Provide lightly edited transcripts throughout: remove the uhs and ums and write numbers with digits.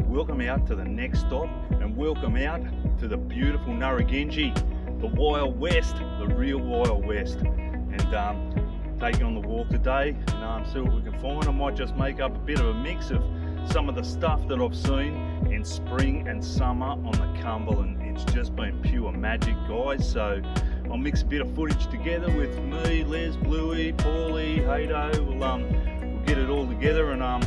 welcome out to the next stop and welcome out to the beautiful Narragansett, the Wild West, the real Wild West. And taking on the walk today and see what we can find. I might just make up a bit of a mix of some of the stuff that I've seen in spring and summer on the Cumberland. It's just been pure magic, guys. So I'll mix a bit of footage together with me, Les, Bluey, Paulie, Hado. We'll get it all together and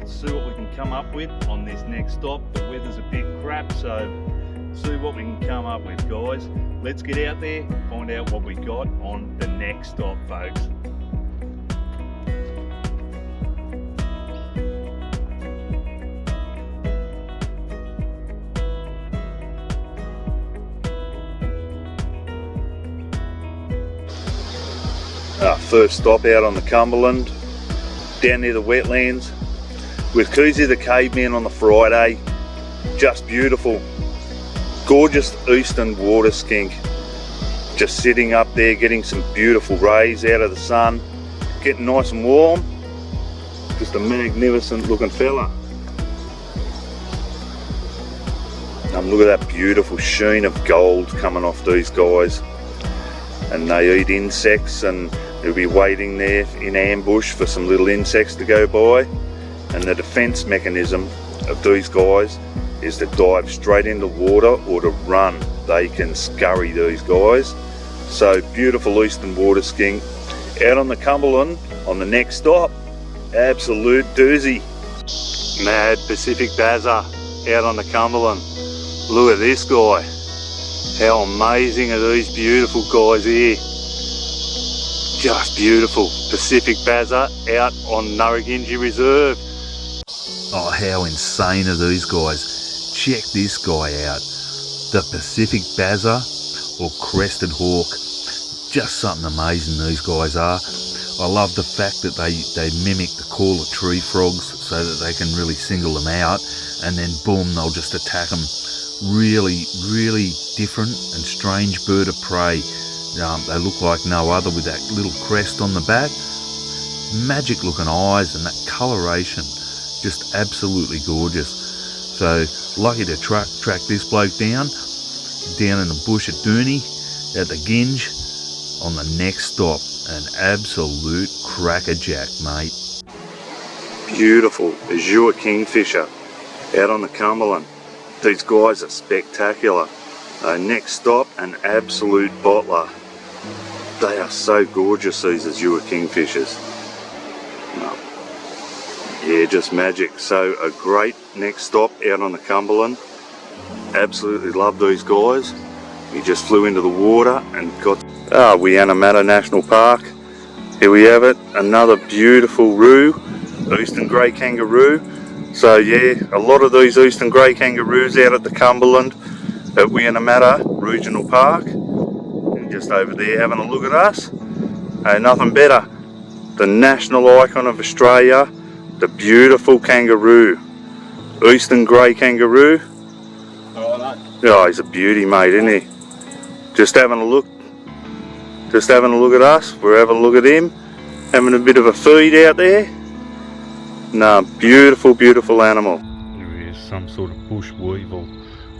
see what we can come up with on this next stop. The weather's a bit crap, so see what we can come up with, guys. Let's get out there, find out what we got on the next stop, folks. First stop out on the Cumberland, down near the wetlands, with Koozie the caveman on the Friday. Just beautiful, gorgeous eastern water skink, just sitting up there getting some beautiful rays out of the sun, getting nice and warm. Just a magnificent looking fella. Look at that beautiful sheen of gold coming off these guys. And they eat insects, and they'll be waiting there in ambush for some little insects to go by. And the defense mechanism of these guys is to dive straight into water or to run. They can scurry, these guys. So beautiful eastern water skink out on the Cumberland on the next stop. Absolute doozy. Mad Pacific Bazza out on the Cumberland. Look at this guy. How amazing are these beautiful guys here. Just beautiful. Pacific Bazza out on Narragansett Reserve. Oh, how insane are these guys. Check this guy out. The Pacific Bazza or Crested Hawk. Just something amazing these guys are. I love the fact that they mimic the call of tree frogs so that they can really single them out, and then boom, they'll just attack them. Really different and strange bird of prey. They look like no other with that little crest on the back. Magic looking eyes and that coloration. Just absolutely gorgeous. So lucky to track this bloke down in the bush at Dooney at the Ginge on the next stop. An absolute crackerjack, mate. Beautiful azure kingfisher out on the Cumberland. These guys are spectacular. Next stop, an absolute bottler. They are so gorgeous, these azure kingfishers. Yeah, just magic. So a great next stop out on the Cumberland. Absolutely love these guys. We just flew into the water and got Wianamata National Park. Here we have it, another beautiful roo, eastern grey kangaroo. So yeah, a lot of these eastern grey kangaroos out at the Cumberland at Wianamata Regional Park. And just over there having a look at us. Nothing better. The national icon of Australia, the beautiful kangaroo. Eastern grey kangaroo. Oh, he's a beauty, mate, isn't he? Just having a look at us. We're having a look at him, having a bit of a feed out there. No, beautiful animal. There is some sort of bush weevil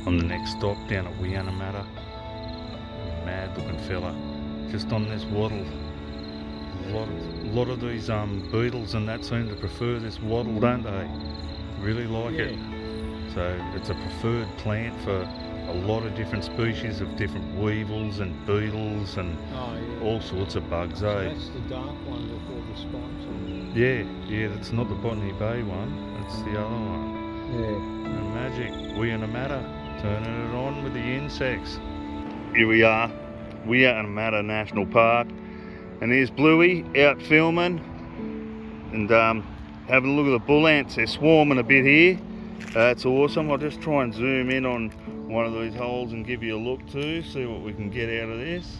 on the next stop down at Wianamata. Mad looking fella, just on this wattle. A lot of these beetles and that seem to prefer this wattle, don't they? Really like it. So it's a preferred plant for a lot of different species of different weevils and beetles and all sorts of bugs, so that's the dark one before the sponsor. Yeah, that's not the Botany Bay one, that's the other one. Yeah. And magic, Wianamata, turning it on with the insects. Here we are, Wianamata National Park, and here's Bluey out filming and having a look at the bull ants. They're swarming a bit here. That's awesome. I'll just try and zoom in on one of these holes and give you a look too, see what we can get out of this.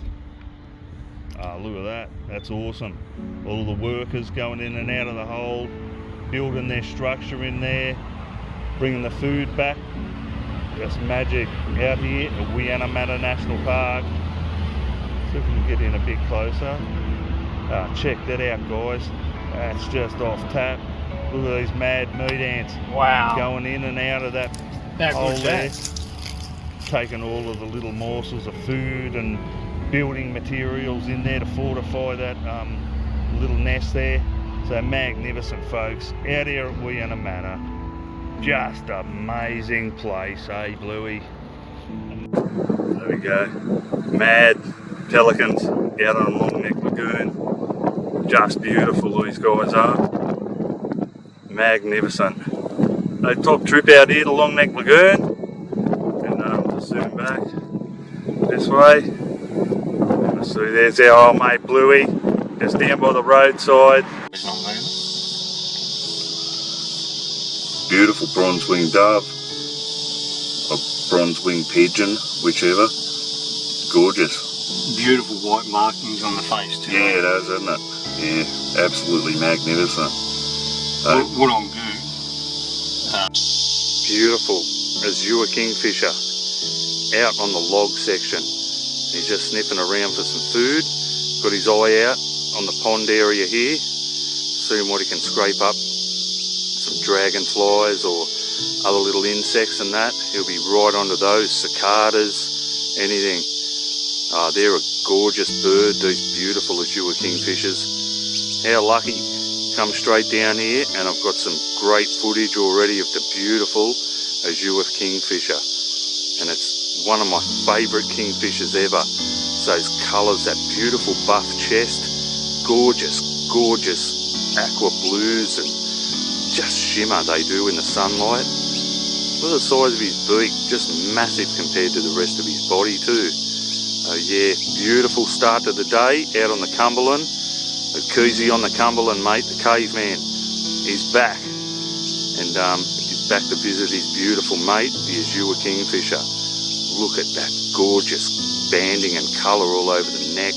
Look at that, that's awesome. All the workers going in and out of the hole, building their structure in there, bringing the food back. Just magic out here at Wianamata National Park. See if we can get in a bit closer. Check that out, guys. That's just off tap. Look at these mad meat ants. Wow. Going in and out of that How hole good's there. that? Taking all of the little morsels of food and building materials in there to fortify that little nest there. So magnificent, folks. Out here at Wianna Manor. Just amazing place, eh, Bluey? There we go. Mad pelicans out on Long Neck Lagoon. Just beautiful, these guys are. Magnificent. A top trip out here to Long Neck Lagoon. And just zoom back this way. So there's our old mate Bluey, just down by the roadside. Beautiful bronze-winged dove, or bronze-winged pigeon, whichever. Gorgeous. Beautiful white markings on the face too. Yeah, it is, isn't it? Yeah, absolutely magnificent. What on goo? Beautiful azure kingfisher out on the log section. He's just sniffing around for some food. Got his eye out on the pond area here, seeing what he can scrape up. Some dragonflies or other little insects and that. He'll be right onto those, cicadas, anything. They're a gorgeous bird, these beautiful azure kingfishers. How lucky. Come straight down here and I've got some great footage already of the beautiful azure kingfisher. And it's one of my favourite kingfishers ever. So those colours, that beautiful buff chest, gorgeous, gorgeous aqua blues and just shimmer they do in the sunlight. Look at the size of his beak, just massive compared to the rest of his body too. Yeah, beautiful start to the day out on the Cumberland. Keezy on the Cumberland, mate, the caveman. He's back. And he's back to visit his beautiful mate, the azure kingfisher. Look at that gorgeous banding and colour all over the neck.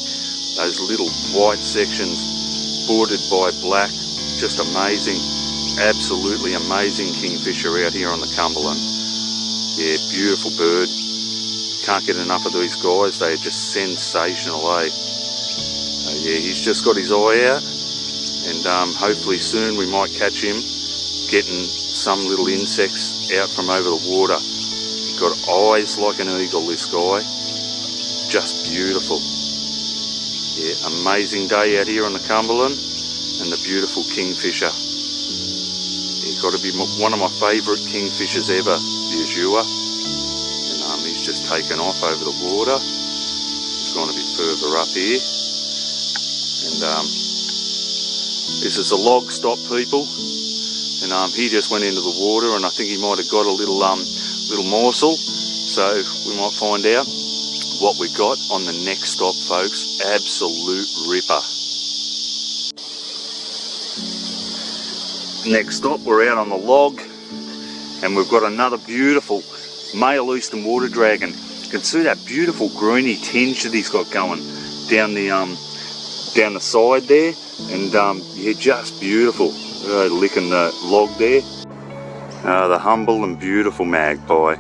Those little white sections bordered by black. Just amazing. Absolutely amazing kingfisher out here on the Cumberland. Yeah, beautiful bird. Can't get enough of these guys. They are just sensational, eh? Yeah, he's just got his eye out, and hopefully soon we might catch him getting some little insects out from over the water. He's got eyes like an eagle, this guy. Just beautiful. Yeah, amazing day out here on the Cumberland, and the beautiful kingfisher. He's got to be one of my favourite kingfishers ever, the azure. And he's just taken off over the water. He's gone a bit further up here. And this is a log stop, people, and he just went into the water, and I think he might have got a little morsel, so we might find out what we got on the next stop, folks. Absolute ripper. Next stop, we're out on the log, and we've got another beautiful male eastern water dragon. You can see that beautiful greeny tinge that he's got going down the side there, and yeah, just beautiful. Licking the log there. The humble and beautiful magpie,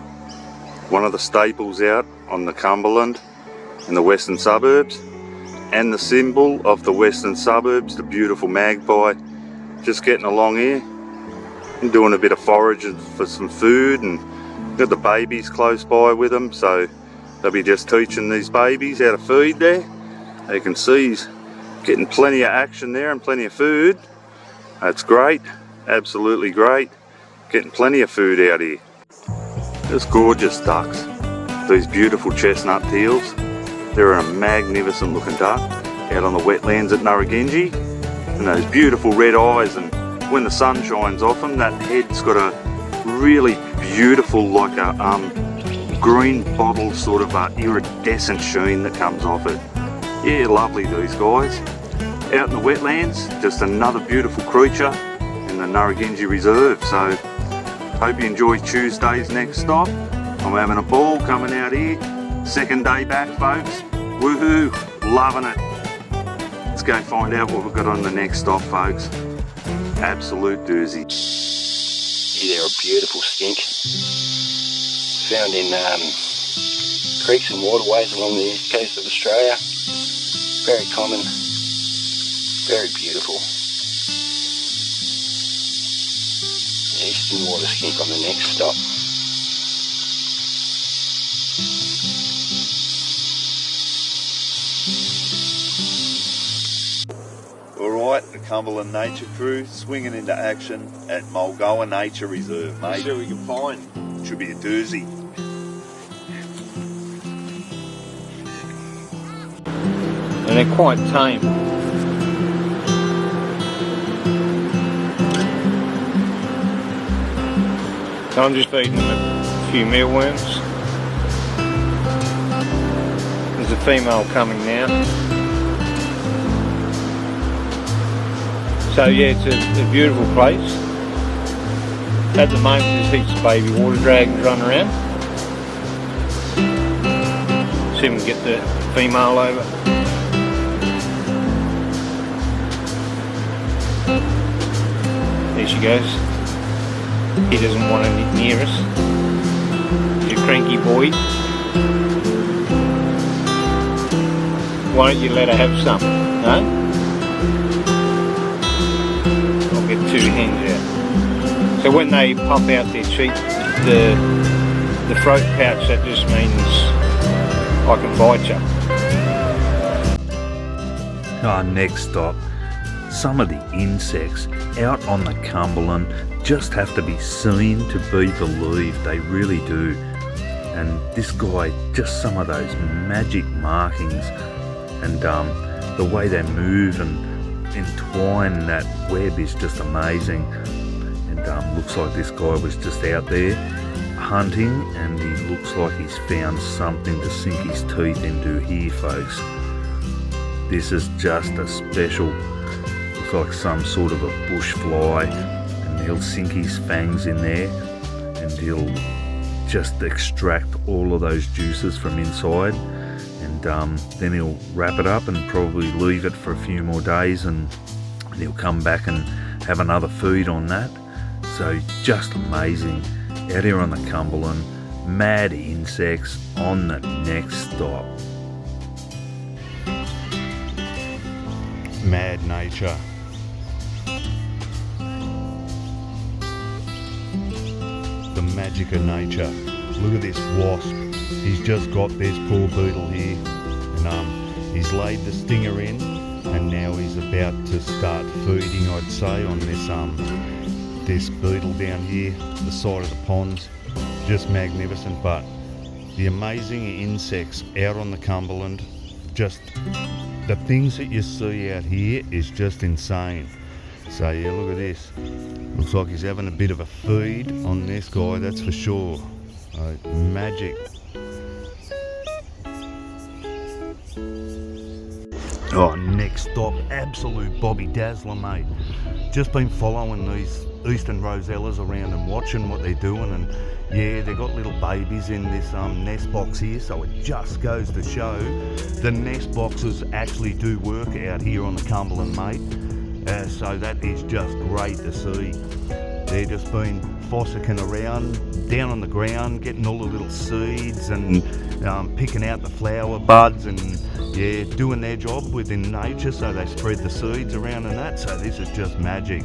one of the staples out on the Cumberland in the western suburbs, and the symbol of the western suburbs, the beautiful magpie. Just getting along here and doing a bit of foraging for some food, and got the babies close by with them, so they'll be just teaching these babies how to feed there. You can see he's getting plenty of action there and plenty of food. That's great, absolutely great. Getting plenty of food out here. Just gorgeous ducks. These beautiful chestnut teals. They're a magnificent looking duck out on the wetlands at Narragansett. And those beautiful red eyes, and when the sun shines off them, that head's got a really beautiful, like a green bottle sort of iridescent sheen that comes off it. Yeah, lovely, these guys. Out in the wetlands, just another beautiful creature in the Narragansett Reserve. So, hope you enjoy Tuesday's next stop. I'm having a ball coming out here. Second day back, folks. Woohoo, loving it. Let's go find out what we've got on the next stop, folks. Absolute doozy. Yeah, they're a beautiful skink. Found in creeks and waterways along the east coast of Australia. Very common, very beautiful. eastern water skink on the next stop. Alright, the Cumberland Nature Crew swinging into action at Mulgoa Nature Reserve, mate. See what we can find. Should be a doozy. And they're quite tame. So I'm just feeding them a few mealworms. There's a female coming now. So yeah, it's a beautiful place. At the moment there's heaps of baby water dragons running around. See if we can get the female over. There she goes. He doesn't want to get near us. He's a cranky boy. Why don't you let her have some? No? I'll get two hens out. So when they pop out their cheek, the throat pouch, that just means I can bite you. Our next stop, some of the insects out on the Cumberland just have to be seen to be believed. They really do. And this guy, just some of those magic markings and the way they move and entwine that web is just amazing. And looks like this guy was just out there hunting, and he looks like he's found something to sink his teeth into here, folks. This is just a special, looks like some sort of a bush fly, and he'll sink his fangs in there and he'll just extract all of those juices from inside, and then he'll wrap it up and probably leave it for a few more days, and he'll come back and have another feed on that. So just amazing out here on the Cumberland, mad insects on the next stop. Mad nature. The magic of nature. Look at this wasp. He's just got this poor beetle here, and he's laid the stinger in, and now he's about to start feeding, I'd say, on this beetle down here, the side of the ponds. Just magnificent. But the amazing insects out on the Cumberland, just the things that you see out here is just insane. So yeah, look at this. Looks like he's having a bit of a feed on this guy, that's for sure. Magic. Oh, next stop, absolute Bobby Dazzler, mate. Just been following these eastern rosellas around and watching what they're doing, and yeah, they've got little babies in this nest box here, so it just goes to show the nest boxes actually do work out here on the Cumberland, mate. So that is just great to see. They've just been fossicking around down on the ground, getting all the little seeds and picking out the flower buds, and yeah, doing their job within nature, so they spread the seeds around and that. So this is just magic.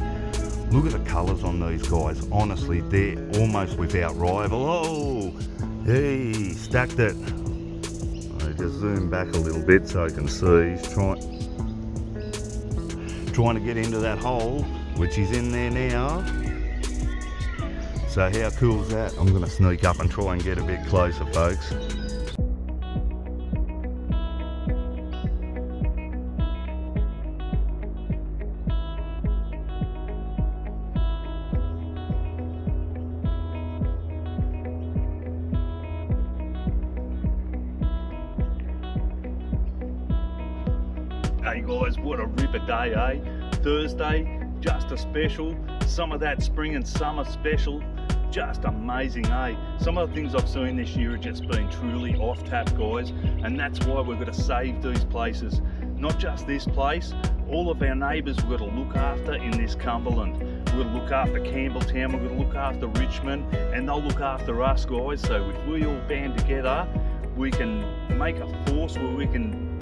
Look at the colours on these guys. Honestly, they're almost without rival. Oh, hey, stacked it. I just zoom back a little bit so I can see. He's trying to get into that hole, which is in there now. So how cool is that? I'm going to sneak up and try and get a bit closer, folks. Hey guys, what a ripper day, eh? Thursday, just a special. Some of that spring and summer special. Just amazing, eh? Some of the things I've seen this year have just been truly off tap, guys, and that's why we've got to save these places. Not just this place, all of our neighbours we've got to look after in this Cumberland. We've got to look after Campbelltown, we've got to look after Richmond, and they'll look after us, guys. So if we all band together, we can make a force where we can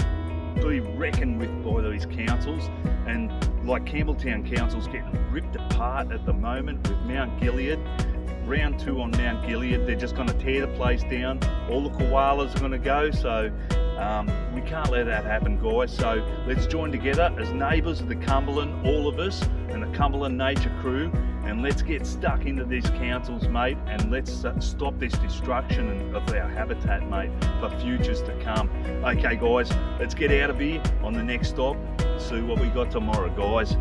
be reckoned with by these councils, and like Campbelltown Council's getting ripped apart at the moment with Mount Gilead. Round 2 on Mount Gilead, they're just going to tear the place down. All the koalas are going to go, so we can't let that happen, guys. So let's join together as neighbours of the Cumberland, all of us, and the Cumberland Nature Crew, and let's get stuck into these councils, mate, and let's stop this destruction of our habitat, mate, for futures to come. Okay, guys, let's get out of here on the next stop. See what we got tomorrow, guys.